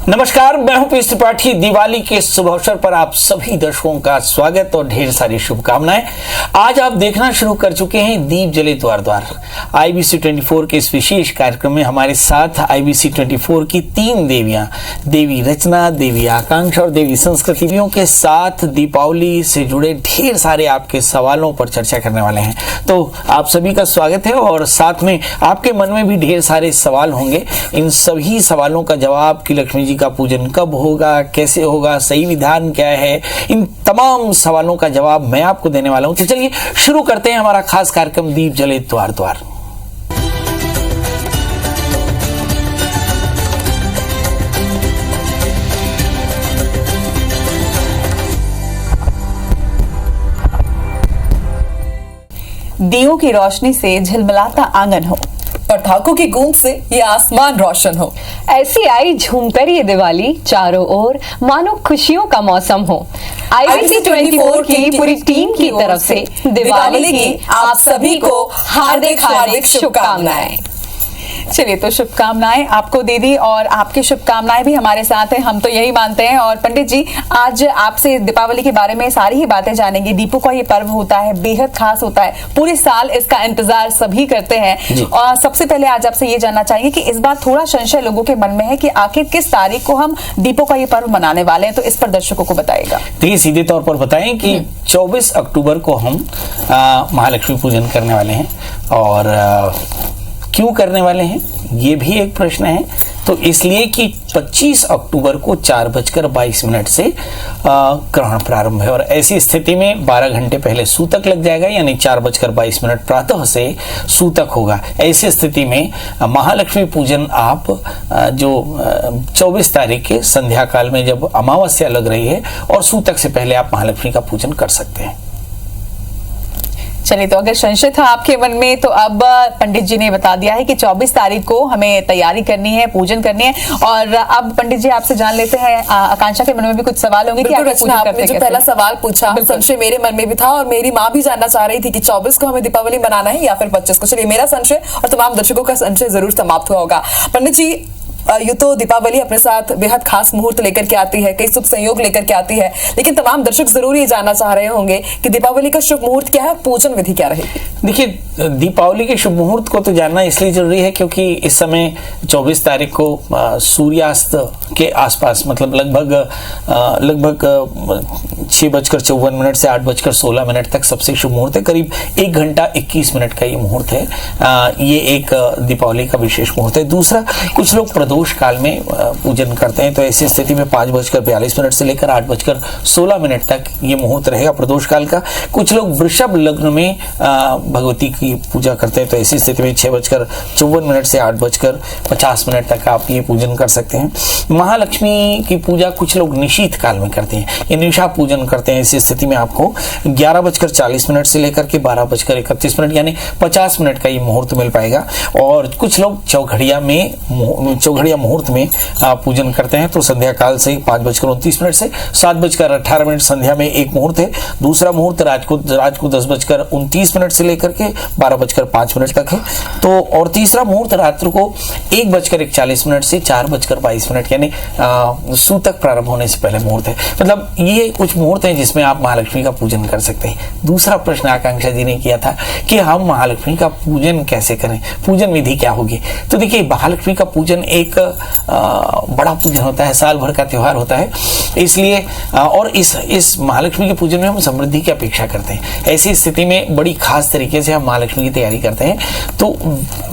नमस्कार, मैं हूं पीयूष त्रिपाठी। दिवाली के शुभ अवसर पर आप सभी दर्शकों का स्वागत और ढेर सारी शुभकामनाएं। आज आप देखना शुरू कर चुके हैं दीप जले द्वार द्वार। IBC 24 के इस विशेष कार्यक्रम में हमारे साथ IBC 24 की 3 देवियां, देवी रचना, देवी आकांक्षा और देवी संस्कृति के साथ दीपावली से जुड़े ढेर सारे आपके सवालों पर चर्चा करने वाले हैं। तो आप सभी का स्वागत है और साथ में आपके मन में भी ढेर सारे सवाल होंगे। इन सभी सवालों का जवाब कि लक्ष्मी जी का पूजन कब होगा, कैसे होगा, सही विधान क्या है, इन तमाम सवालों का जवाब मैं आपको देने वाला हूं। तो चलिए शुरू करते हैं हमारा खास कार्यक्रम दीप जले द्वार द्वार। दियों की रोशनी से झिलमिलाता आंगन हो, पटाखों की गूंज से ये आसमान रोशन हो। ऐसी आई झूमकर ये दिवाली, चारों ओर मानो खुशियों का मौसम हो। IBC 24 की पूरी टीम की तरफ से दिवाली की आप सभी को हार्दिक हार्दिक शुभकामनाएं। चलिए, तो शुभकामनाएं आपको दीदी, और आपकी शुभकामनाएं भी हमारे साथ हैं, हम तो यही मानते हैं। और पंडित जी, आज आपसे दीपावली के बारे में सारी ही बातें जानेंगे। दीपों का ये पर्व होता है, बेहद खास होता है, पूरे साल इसका इंतजार सभी करते हैं। और सबसे पहले आज आपसे ये जानना चाहिए कि इस बार थोड़ा संशय लोगों के मन में है कि आखिर किस तारीख को हम दीपों का ये पर्व मनाने वाले हैं, तो इस पर दर्शकों को बताएगा। देखिए, सीधे तौर पर बताएं कि 24 अक्टूबर को हम महालक्ष्मी पूजन करने वाले हैं। और क्यों करने वाले हैं ये भी एक प्रश्न है। तो इसलिए कि 25 अक्टूबर को 4:22 से ग्रहण प्रारंभ है और ऐसी स्थिति में 12 घंटे पहले सूतक लग जाएगा, यानी 4:22 प्रातः से सूतक होगा। ऐसी स्थिति में महालक्ष्मी पूजन आप जो 24 तारीख के संध्या काल में जब अमावस्या लग रही है और सूतक से पहले आप महालक्ष्मी का पूजन कर सकते हैं। चलिए, तो अगर संशय था आपके मन में तो अब पंडित जी ने बता दिया है कि 24 तारीख को हमें तैयारी करनी है, पूजन करनी है। और अब पंडित जी आपसे जान लेते हैं, आकांक्षा के मन में भी कुछ सवाल होंगे कि आपने जो पहला सवाल पूछा, संशय मेरे मन में भी था और मेरी माँ भी जानना चाह रही थी कि 24 को हमें दीपावली मनाना है या फिर 25 को। चलिए, मेरा संशय और तमाम दर्शकों का संशय जरूर समाप्त हुआ होगा। पंडित जी, यूं तो दीपावली अपने साथ बेहद खास मुहूर्त लेकर के आती है, कई शुभ संयोग लेकर के आती है, लेकिन तमाम दर्शक जरूर ये जानना चाह रहे होंगे कि दीपावली का शुभ मुहूर्त क्या है, पूजन विधि क्या रहेगी। देखिए, दीपावली के शुभ मुहूर्त को तो जानना इसलिए जरूरी है क्योंकि इस समय 24 तारीख को सूर्यास्त के आसपास, मतलब लगभग 6:54 से 8:16 तक सबसे शुभ मुहूर्त है। करीब 1 घंटा 21 मिनट का ये मुहूर्त है। ये एक दीपावली का विशेष मुहूर्त है। दूसरा, कुछ लोग प्रदोष काल में पूजन करते हैं, तो ऐसी स्थिति में 5:42 से लेकर 8:16 तक ये मुहूर्त रहेगा प्रदोष काल का। कुछ लोग वृषभ लग्न में भगवती की पूजा करते हैं, तो ऐसी स्थिति में 6:54 से 8:50 तक आप ये पूजन कर सकते हैं। महालक्ष्मी की पूजा कुछ लोग निशीथ काल में करते हैं, ये निशा पूजन करते हैं। इसी स्थिति में आपको 11:40 से लेकर के 12:31 यानी 50 मिनट का ये मुहूर्त मिल पाएगा। और कुछ लोग चौघड़िया मुहूर्त में पूजन करते हैं, तो संध्या काल से 5:29 से 7:18 संध्या में एक मुहूर्त है। दूसरा मुहूर्त रात को 10:29 से लेकर के 12:05 तक है। तो और तीसरा मुहूर्त रात्रि को 1:41 से 4:22 यानी सूतक प्रारंभ होने से पहले मुहूर्त है। मतलब ये कुछ मुहूर्त हैं जिसमें आप महालक्ष्मी का पूजन कर सकते हैं। दूसरा प्रश्न आकांक्षा जी ने किया था कि हम महालक्ष्मी का पूजन कैसे करें, पूजन विधि क्या होगी। तो देखिए, महालक्ष्मी का पूजन एक बड़ा पूजन होता है, साल भर का त्योहार होता है। इसलिए और इस महालक्ष्मी के पूजन में हम समृद्धि की अपेक्षा करते हैं। ऐसी स्थिति में बड़ी खास तरीके से हम महालक्ष्मी की तैयारी करते हैं। तो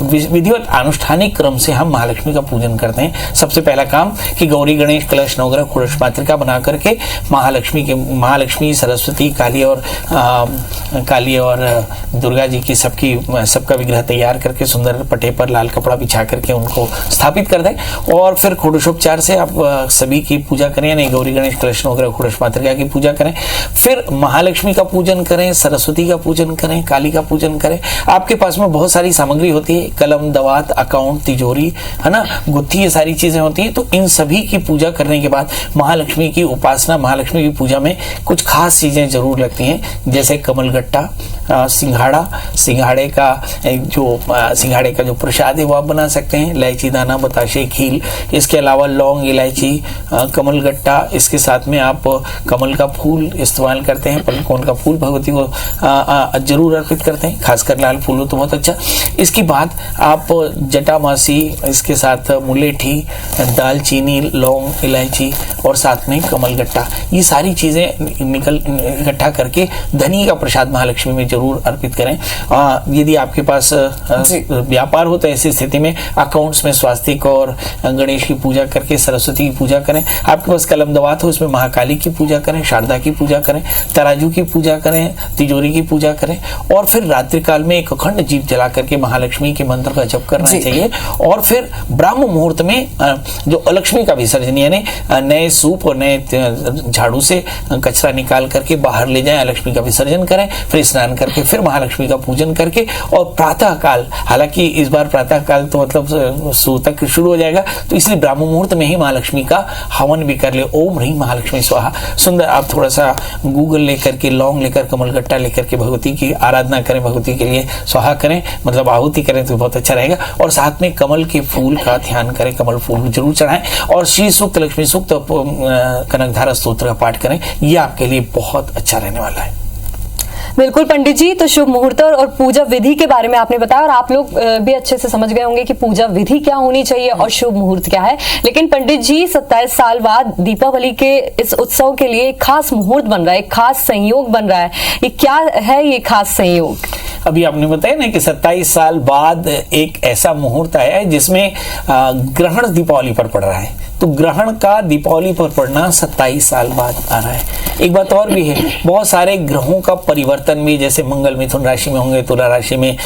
विधिवत आनुष्ठानिक क्रम से हम महालक्ष्मी का पूजन करते हैं। सबसे पहला काम कि गौरी, गणेश, कलश, नवग्रह, षोडश मातृका बना करके महालक्ष्मी, सरस्वती, काली और दुर्गा जी की सबका विग्रह तैयार करके सुंदर पटे पर लाल कपड़ा बिछा करके उनको स्थापित कर दें। और फिर षोडशोपचार से आप सभी की पूजा करें, यानी गौरी, गणेश, कलश, नवग्रह, षोडश मातृका की पूजा करें। फिर महालक्ष्मी का पूजन करें, सरस्वती का पूजन करें, काली का पूजन करें। आपके पास में बहुत सारी सामग्री होती है, कलम, दवात, अकाउंट, तिजोरी, है ना, गुत्थी, ये सारी चीजें होती हैं। तो इन सभी की पूजा करने के बाद महालक्ष्मी की उपासना, महालक्ष्मी की पूजा में कुछ खास चीजें जरूर लगती हैं, जैसे कमलगट्टा, सिंघाड़े का जो प्रसाद है वो आप बना सकते हैं। इलायची दाना, बताशे, खील, इसके अलावा लौंग, इलायची, कमल गट्टा, इसके साथ में आप कमल का फूल इस्तेमाल करते हैं, पलकोन का फूल भगवती को जरूर अर्पित करते हैं, खासकर लाल फूल हो तो बहुत अच्छा। इसके बाद आप जटामासी, इसके साथ मुलेठी, दालचीनी, लौंग, इलायची और साथ में कमल गट्टा, ये सारी चीजें इकट्ठा करके धनी का प्रसाद महालक्ष्मी में जरूर अर्पित करें। यदि आपके पास व्यापार हो तो ऐसी स्थिति में अकाउंट्स में स्वास्तिक और गणेश की पूजा करके सरस्वती की पूजा करें। आपके पास कलम दवात हो उसमें महाकाली की पूजा करें, शारदा की पूजा करें, तराजू की पूजा करें, तिजोरी की पूजा करें और फिर रात्रि काल में एक अखंड दीप जला करके महालक्ष्मी के मंत्र का जप करना चाहिए। और फिर ब्राह्म मुहूर्त में जो अलक्ष्मी का विसर्जन यानी नए सूप और नए झाड़ू से कचरा निकाल करके बाहर ले जाएं, लक्ष्मी का विसर्जन करें, फिर स्नान करके फिर महालक्ष्मी का पूजन करके और प्रातः काल, हालांकि इस बार प्रातः काल तो मतलब सूतक शुरू हो जाएगा तो इसलिए ब्राह्म मुहूर्त में ही महालक्ष्मी का हवन भी कर ले। ओम ह्रीं महालक्ष्मी स्वाहा। सुंदर आप थोड़ा सा गूगल लेकर के, लौंग लेकर, कमल गट्टा लेकर के भगवती की आराधना करें, भगवती के लिए स्वाहा करें, मतलब आहुति करें तो बहुत अच्छा रहेगा। और साथ में कमल के फूल का ध्यान करें, कमल फूल जरूर चढ़ाएं और श्री सूक्त, लक्ष्मी सूक्त, कनकधारा स्तोत्र का पाठ करें। यह आपके लिए बहुत अच्छा रहने वाला है। बिल्कुल पंडित जी, तो शुभ मुहूर्त और पूजा विधि के बारे में आपने बताया और आप लोग भी अच्छे से समझ गए होंगे कि पूजा विधि क्या होनी चाहिए और शुभ मुहूर्त क्या है। लेकिन पंडित जी 27 साल बाद दीपावली के इस उत्सव के लिए एक खास मुहूर्त बन रहा है, एक खास संयोग बन रहा है, ये क्या है ये खास संयोग? अभी आपने बताया ना कि 27 साल बाद एक ऐसा मुहूर्त आया है जिसमें ग्रहण दीपावली पर पड़ रहा है। तो ग्रहण का दीपावली पर पड़ना 27 साल बाद आ रहा है। एक बात और भी है, बहुत सारे ग्रहों का परिवर्तन भी, जैसे मंगल मिथुन राशि में होंगे, तुला राशि में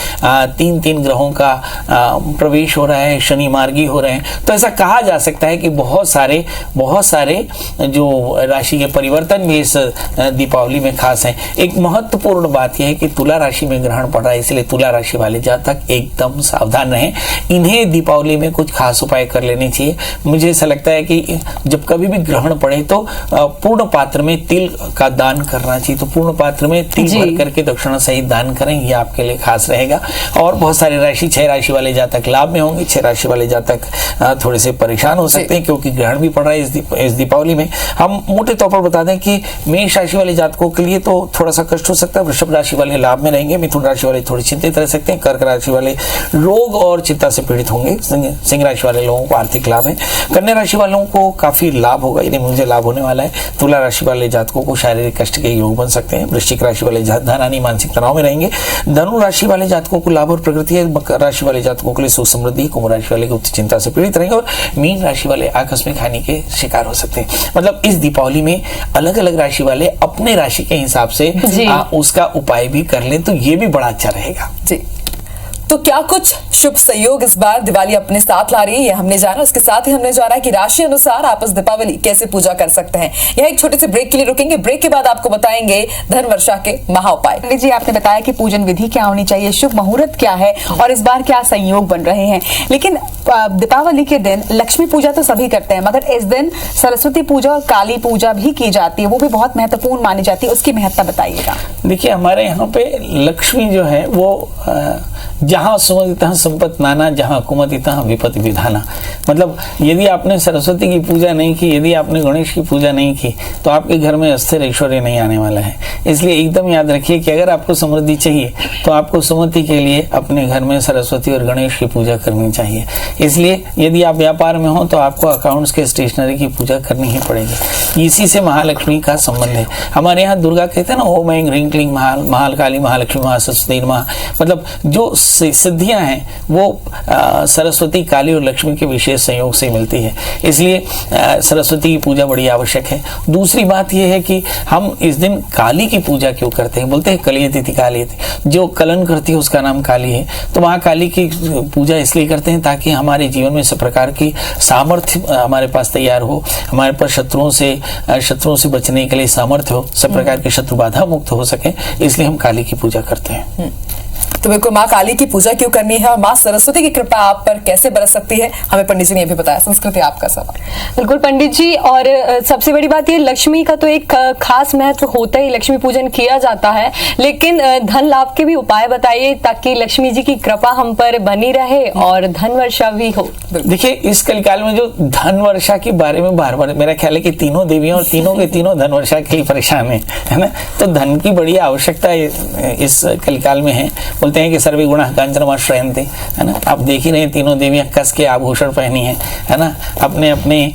3 ग्रहों का प्रवेश हो रहा है, शनि मार्गी हो रहे हैं। तो ऐसा कहा जा सकता है कि बहुत सारे जो राशि के परिवर्तन भी इस दीपावली में खास हैं। एक महत्वपूर्ण बात यह है कि तुला राशि में ग्रहण पड़ रहा है, इसलिए तुला राशि वाले जातक एकदम सावधान रहें। इन्हें दीपावली में कुछ खास उपाय कर लेने चाहिए। मुझे ऐसा लगता है कि जब कभी भी ग्रहण पड़े तो पूर्ण पात्र में तिल का दान करना चाहिए। तो पूर्ण पात्र में तिल भर करके दक्षिणा सहित दान करें, यह आपके लिए खास रहेगा। और बहुत सारे राशि, 6 राशि वाले जातक लाभ में होंगे, 6 राशि वाले जातक थोड़े से परेशान हो सकते हैं क्योंकि ग्रहण भी पड़ रहा है इस दीपावली में। हम मोटे तौर पर बता दें कि मेष राशि वाले जातकों के लिए तो थोड़ा सा कष्ट हो सकता है, वृषभ राशि वाले लाभ में रहेंगे, मिथुन राशि वाले थोड़ी चिंतित रह सकते हैं, कर्क राशि वाले रोग और चिंता से पीड़ित होंगे, सिंह राशि वाले लोगों को आर्थिक लाभ है, कन्या राशि वालों को काफी लाभ होगा, यानी मुझे लाभ होने वाला है। तुला राशि वाले जातकों को शारीरिक कष्ट के योग बन सकते हैं, वृश्चिक राशि वाले धनानी मानसिक तनाव में रहेंगे, धनु राशि वाले जातकों को लाभ और प्रगति है, मकर राशि वाले जातकों के लिए सुख समृद्धि, कुंभ राशि वाले उच्च चिंता से पीड़ित रहेंगे और मीन राशि वाले आकस्मिक हानि के शिकार हो सकते हैं। मतलब इस दीपावली में अलग अलग राशि वाले अपने राशि के हिसाब से उसका उपाय भी कर लें तो ये भी बड़ा अच्छा रहेगा जी। तो क्या कुछ शुभ संयोग इस बार दिवाली अपने साथ ला रही है, ये हमने जाना। उसके साथ ही हमने जाना कि राशि अनुसार आप इस दीपावली कैसे पूजा कर सकते हैं। यह एक छोटे से ब्रेक के लिए रुकेंगे, ब्रेक के बाद आपको बताएंगे धन वर्षा के महा उपाय। जी, आपने बताया कि पूजन विधि क्या होनी चाहिए, शुभ मुहूर्त क्या है और इस बार क्या संयोग बन रहे हैं। लेकिन दीपावली के दिन लक्ष्मी पूजा तो सभी करते हैं, मगर इस दिन सरस्वती पूजा और काली पूजा भी की जाती है, वो भी बहुत महत्वपूर्ण मानी जाती है। उसकी महत्ता बताइएगा। देखिए, हमारे यहाँ पे लक्ष्मी जो है वो जहाँ सुमति तहाँ संपत्ति नाना, जहाँ कुमति तहाँ विपत्ति विधाना। मतलब यदि आपने सरस्वती की पूजा नहीं की, यदि आपने गणेश की पूजा नहीं की तो आपके घर में अस्थिर ऐश्वर्य नहीं आने वाला है। इसलिए एकदम याद रखिए कि अगर आपको समृद्धि चाहिए तो आपको सुमति के लिए अपने घर में सरस्वती और गणेश की पूजा करनी चाहिए। इसलिए यदि आप व्यापार में हो तो आपको अकाउंट्स के स्टेशनरी की पूजा करनी ही पड़ेगी। इसी से महालक्ष्मी का संबंध है। हमारे यहाँ दुर्गा कहते हैं ना, ओम ऐं ह्रीं क्लीं महाकाली महालक्ष्मी महासरस्वती नमः। मतलब जो सिद्धियां हैं वो सरस्वती, काली और लक्ष्मी के विशेष संयोग से मिलती है। इसलिए सरस्वती की पूजा बड़ी आवश्यक है। दूसरी बात यह है कि हम इस दिन काली की पूजा क्यों करते हैं? बोलते हैं कलियति कालियति, जो कलन करती है उसका नाम काली है। तो वहाँ काली की पूजा इसलिए करते हैं ताकि हमारे जीवन में सब प्रकार की सामर्थ्य हमारे पास तैयार हो, हमारे पास शत्रुओं से बचने के लिए सामर्थ्य हो, सब प्रकार के शत्रु बाधा मुक्त हो सके। इसलिए हम काली की पूजा करते हैं। तो मेरे को माँ काली की पूजा क्यों करनी है और माँ सरस्वती की कृपा आप पर कैसे बरस सकती है, हमें पंडित जी ने ये भी बताया। संस्कृति आपका सवाल। बिल्कुल पंडित जी, और सबसे बड़ी बात ये, लक्ष्मी का तो एक खास महत्व होता ही, लक्ष्मी पूजन किया जाता है, लेकिन धन लाभ के भी उपाय बताइए ताकि लक्ष्मी जी की कृपा हम पर बनी रहे और धन वर्षा भी हो। देखिए, इस कलिकाल में जो धन वर्षा के बारे में बार बार मेरा ख्याल है कि तीनों देवियां और तीनों के तीनों धन वर्षा के लिए परेशान है ना। तो धन की बड़ी आवश्यकता इस कलिकाल में है। बोलते हैं कि सर्वे गुणा कांचनमाश्रयन्ते, है ना। आप देख ही रहे हैं तीनों देवियां कस के आभूषण पहनी है ना। अपने अपने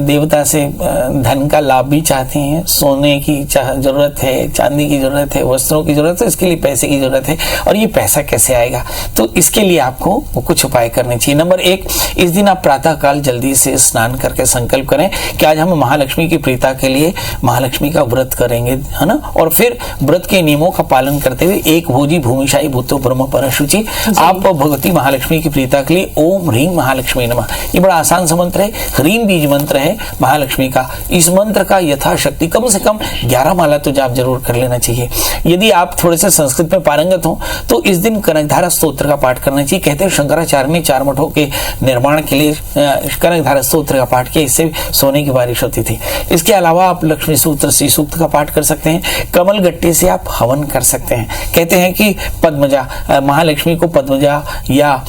देवता से धन का लाभ भी चाहती हैं। सोने की जरूरत है, चांदी की जरूरत है, वस्त्रों की जरूरत है, इसके लिए पैसे की जरूरत है। और ये पैसा कैसे आएगा, तो इसके लिए आपको कुछ उपाय करने चाहिए। नंबर 1, इस दिन आप प्रातः काल जल्दी से स्नान करके संकल्प करें कि आज हम महालक्ष्मी की प्रीता के लिए महालक्ष्मी का व्रत करेंगे, है ना। और फिर व्रत के नियमों का पालन करते हुए एक भोजी भूमिशाई भूतो ब्रह्म परशुचि, आप भगवती महालक्ष्मी की प्रीता के लिए ओम ह्रीं महालक्ष्मी नमः, ये बड़ा आसान सा मंत्र है। ह्रीं बीज मंत्र है महालक्ष्मी का। इस मंत्र का यथाशक्ति कम से कम 11 माला तो जाप जरूर कर लेना चाहिए। यदि आप थोड़े से संस्कृत में पारंगत हो तो इस दिन कनकधारा स्तोत्र का पाठ करना चाहिए। कहते हैं शंकराचार्य ने 4 मठों के निर्माण के लिए कनकधारा स्तोत्र का पाठ किया, इससे सोने की बारिश होती थी। इसके अलावा आप लक्ष्मी सूत्र श्री सूक्त का पाठ कर सकते हैं। कमल गट्टे से आप हवन कर सकते हैं। कहते हैं कि पद्मजा, महालक्ष्मी को पद्मजा या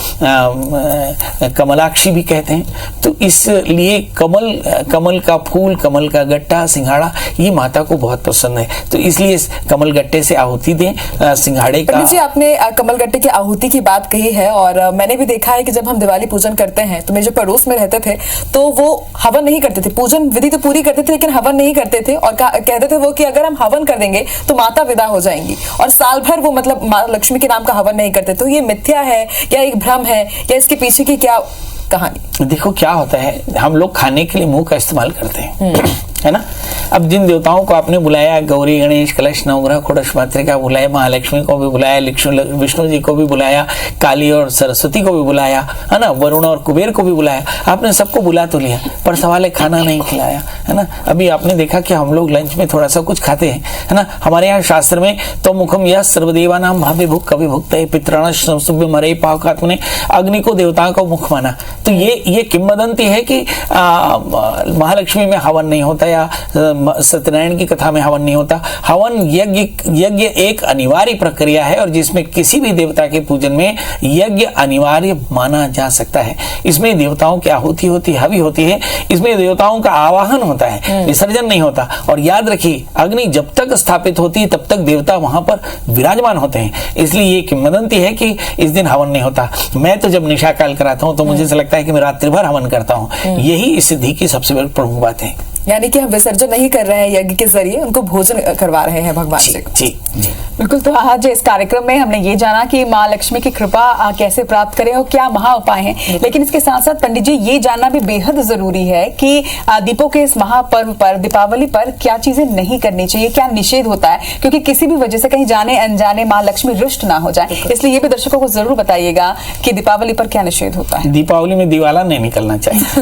कमलाक्षी भी कहते हैं। तो इसलिए कमल का फूल, कमल का गट्टा, सिंघाड़ा, ये माता को बहुत पसंद है। तो इसलिए कमल गट्टे से आहुति दें। सिंघाड़े का, पंडित जी आपने कमल गट्टे की आहुति की बात कही है, और मैंने भी देखा है कि जब हम दिवाली पूजन करते हैं तो मेरे जो पड़ोस में रहते थे तो वो हवन नहीं करते थे। पूजन विधि तो पूरी करते थे लेकिन हवन नहीं करते थे, और कहते थे वो कि अगर हम हवन कर देंगे तो माता विदा हो जाएंगी, और साल भर वो मतलब माँ लक्ष्मी के नाम का हवन नहीं करते। तो ये मिथ्या है या एक भ्रम है, या इसके पीछे की क्या कहानी? देखो क्या होता है, हम लोग खाने के लिए मुंह का इस्तेमाल करते हैं, है ना। अब जिन देवताओं को आपने बुलाया, गौरी, गणेश, कलश, नवग्रह, खोड़श, मातृका बुलाया, महालक्ष्मी को भी बुलाया, विष्णु जी को भी बुलाया, काली और सरस्वती को भी बुलाया, है ना, वरुण और कुबेर को भी बुलाया, आपने सबको बुला तो लिया, पर सवाल है खाना नहीं खिलाया, है ना। अभी आपने देखा कि हम लोग लंच में थोड़ा सा कुछ खाते हैं, है ना। हमारे यहाँ शास्त्र में तो मुखम यह सर्वदेवानाम भाव्य भुक कवि भुक्त पितृण सुभ्य मरे पावकात्मने, अग्नि को देवताओं का मुख माना। तो ये किंवदंती है कि महालक्ष्मी में हवन नहीं होता, या सत्यनारायण की कथा में हवन नहीं होता। हवन यज्ञ एक अनिवार्य प्रक्रिया है, और जिसमें किसी भी देवता के पूजन में यज्ञ अनिवार्य माना जा सकता है। इसमें देवताओं की आहुति होती है, हवि होती है, इसमें देवताओं का आवाहन होता है, विसर्जन नहीं होता। और याद रखिए, अग्नि जब तक स्थापित होती है तब तक देवता वहां पर विराजमान होते हैं। इसलिए ये किंवदंती है कि इस दिन हवन नहीं होता। मैं तो जब निशा काल कराता हूं तो मुझे ऐसा लगता है कि मैं रात्रि भर हवन करता हूं। यही इस सिद्धि की सबसे बड़ी प्रमुख बात है। यानी कि हम विसर्जन नहीं कर रहे हैं यज्ञ के जरिए, उनको भोजन करवा रहे हैं भगवान जी को। जी जी बिल्कुल। तो आज इस कार्यक्रम में हमने ये जाना कि माँ लक्ष्मी की कृपा कैसे प्राप्त करें और क्या महा उपाय हैं, लेकिन इसके साथ साथ पंडित जी ये जानना भी बेहद जरूरी है कि दीपों के इस महापर्व पर, दीपावली पर क्या चीजें नहीं करनी चाहिए, क्या निषेध होता है, क्योंकि किसी भी वजह से कहीं जाने अनजाने माँ लक्ष्मी रुष्ट ना हो जाए। इसलिए ये भी दर्शकों को जरूर बताइएगा कि दीपावली पर क्या निषेध होता है। दीपावली में दिवाला नहीं निकलना चाहिए।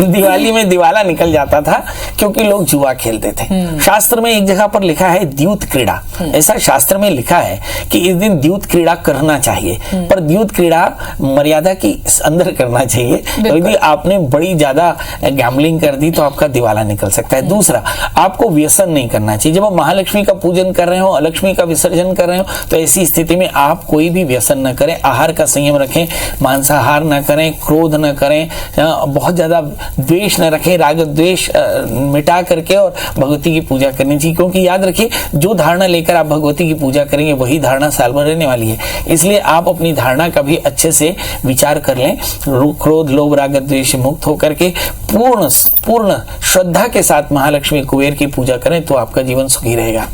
दिवाली में दिवाला निकल जाता था क्योंकि लोग जुआ खेलते थे। शास्त्र में एक जगह पर लिखा है द्यूत क्रीड़ा, ऐसा शास्त्र में लिखा है कि इस दिन द्यूत क्रीड़ा करना चाहिए, पर द्यूत क्रीड़ा मर्यादा की अंदर करना चाहिए। यदि आपने बड़ी ज्यादा गैम्बलिंग कर दी तो आपका दिवाला निकल सकता है। दूसरा, आपको व्यसन नहीं करना चाहिए। जब आप महालक्ष्मी का पूजन कर रहे हो, अलक्ष्मी का विसर्जन कर रहे हो, तो ऐसी स्थिति में आप कोई भी व्यसन न करें, आहार का संयम रखें, मांसाहार न करें, क्रोध न करें, बहुत ज्यादा द्वेष न रखें, राग द्वेष मिटा करके और भगवती की पूजा करनी चाहिए। क्योंकि याद रखिए, जो धारणा लेकर आप भगवती की पूजा करेंगे वही धारणा साल भर रहने वाली है। इसलिए आप अपनी धारणा का भी अच्छे से विचार कर लें। क्रोध, लोभ, राग द्वेष मुक्त होकर के पूर्ण श्रद्धा के साथ महालक्ष्मी कुबेर की पूजा करें तो आपका जीवन सुखी रहेगा।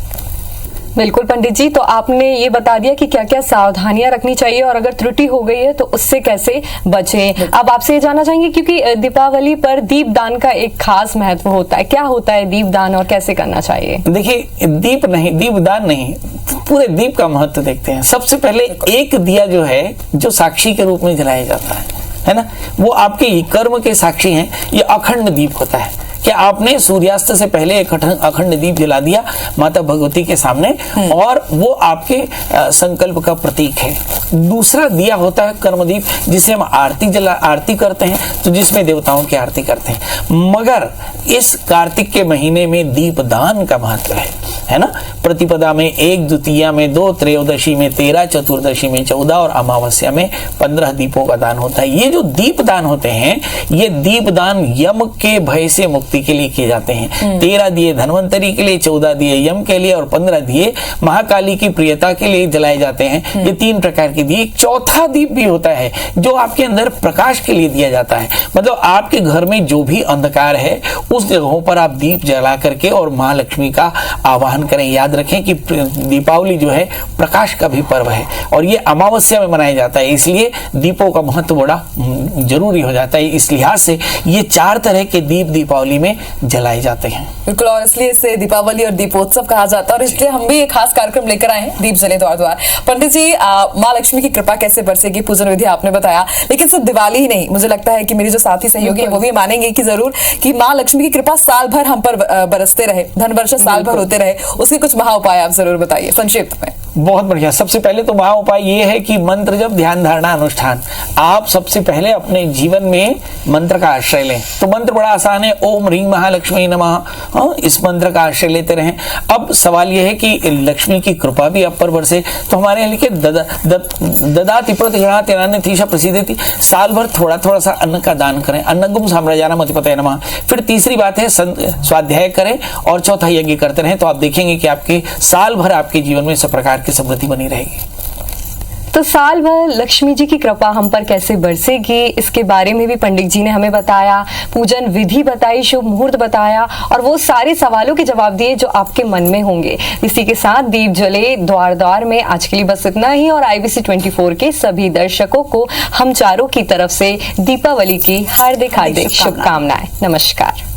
बिल्कुल पंडित जी, तो आपने ये बता दिया कि क्या क्या सावधानियां रखनी चाहिए और अगर त्रुटि हो गई है तो उससे कैसे बचें। अब आपसे ये जानना चाहेंगे क्योंकि दीपावली पर दीपदान का एक खास महत्व होता है, क्या होता है दीपदान और कैसे करना चाहिए? देखिए, दीपदान नहीं, पूरे दीप का महत्व देखते हैं। सबसे पहले एक दिया जो है, जो साक्षी के रूप में जलाया जाता है ना, वो आपके कर्म के साक्षी हैं। ये अखंड दीप होता है। कि आपने सूर्यास्त से पहले एक अखंड दीप जला दिया माता भगवती के सामने, और वो आपके संकल्प का प्रतीक है। दूसरा दिया होता है कर्मदीप, जिसे हम आरती करते हैं, तो जिसमें देवताओं की आरती करते हैं। मगर इस कार्तिक के महीने में दीपदान का महत्व है ना। प्रतिपदा में 1, द्वितीया में 2, त्रयोदशी में 13, चतुर्दशी में 14 और अमावस्या में 15 दीपों का दान होता है। ये जो दीपदान होते हैं, ये दीपदान यम के भय से मुक्ति के लिए किए जाते हैं। 13 दिए धन्वंतरी के लिए, 14 दिए यम के लिए और 15 दिए महाकाली की प्रियता के लिए जलाए जाते हैं। ये 3 प्रकार के दिए। चौथा दीप भी होता है जो आपके अंदर प्रकाश के लिए दिया जाता है। मतलब आपके घर में जो भी अंधकार है, उस जगहों पर आप दीप जला करके और माँ लक्ष्मी का आवाहन करें। याद रखें कि दीपावली जो है प्रकाश का भी पर्व है, और ये अमावस्या में मनाया जाता है, इसलिए दीपों का महत्व बड़ा जरूरी हो जाता है। इस लिहाज से ये 4 तरह के दीप दीपावली में जलाए जाते हैं। बिल्कुल, और इसलिए इसे दीपावली और दीपोत्सव कहा जाता है, और इसलिए हम भी एक खास कार्यक्रम लेकर आए हैं, दीप जले द्वार द्वार। पंडित जी, माँ लक्ष्मी की कृपा कैसे बरसेगी, पूजन विधि आपने बताया, लेकिन सिर्फ दिवाली ही नहीं, मुझे लगता है कि मेरी जो साथी सहयोगी है वो भी मानेंगे कि जरूर कि माँ लक्ष्मी की कृपा साल भर हम पर बरसते रहे, धन वर्षा साल भर होते रहे, उसके कुछ महा उपाय आप जरूर बताइए संक्षिप्त में। बहुत बढ़िया। सबसे पहले तो महा उपाय ये है कि मंत्र जप, ध्यान, धारणा, अनुष्ठान। आप सबसे पहले अपने जीवन में मंत्र का आश्रय लें। तो मंत्र बड़ा आसान है, ओम ह्रीं महालक्ष्मी नमः। इस मंत्र का आश्रय लेते रहें। अब सवाल यह है कि लक्ष्मी की कृपा भी आप पर बरसे, तो हमारे यहाँ लिखे ददाति प्रतिगृहाति अनान्यथीशा प्रसीदति। साल भर थोड़ा थोड़ा सा अन्न का दान करें। अन्नगुम साम्राज्यानाम अधिपतये नमः। फिर तीसरी बात है स्वाध्याय करें, और चौथा यज्ञ करते रहें। तो आप देखेंगे कि आपके साल भर आपके जीवन में सब प्रकार की समृद्धि बनी रहेगी। तो साल भर लक्ष्मी जी की कृपा हम पर कैसे बरसेगी, इसके बारे में भी पंडित जी ने हमें बताया, पूजन विधि बताई, शुभ मुहूर्त बताया, और वो सारे सवालों के जवाब दिए जो आपके मन में होंगे। इसी के साथ दीप जले द्वार द्वार में आज के लिए बस इतना ही, और IBC 24 के सभी दर्शकों को हम चारों की तरफ से दीपावली की हार्दिक शुभकामनाएं। नमस्कार।